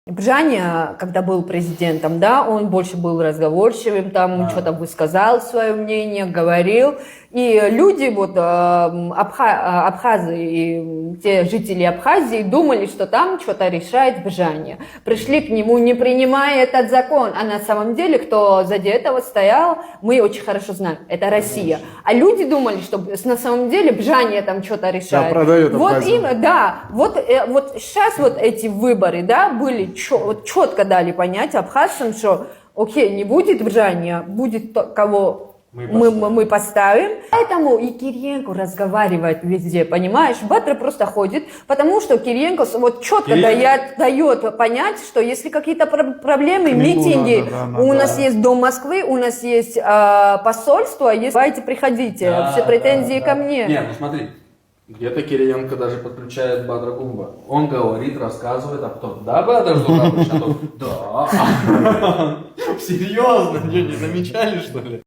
Бжаня, когда был президентом, да, он больше был разговорчивым, там что-то высказал свое мнение, говорил. И люди, вот абхазы и те жители Абхазии думали, что там что-то решает Бжаня. Пришли к нему, не принимая этот закон. А на самом деле, кто сзади этого стоял, мы очень хорошо знаем. Это Россия. А люди думали, что на самом деле Бжаня там что-то решает. Да, продает вот Абхазию. им, да, вот сейчас вот эти выборы, да, были вот четко дали понять абхазцам, что окей, не будет Бжаня, будет кого мы поставим. Поэтому и Кириенко разговаривает везде, понимаешь? Батра просто ходит, потому что Кириенко вот четко дает понять, что если какие-то проблемы, митинги, у нас есть Дом Москвы, у нас есть посольство, давайте приходите, все претензии ко мне. Нет, ну смотри. Где-то Кириенко даже подключает Бадра Гумба. Он говорит, рассказывает, а потом, да, Бадр Зурабович? А то, да. Серьезно? Не замечали, что ли?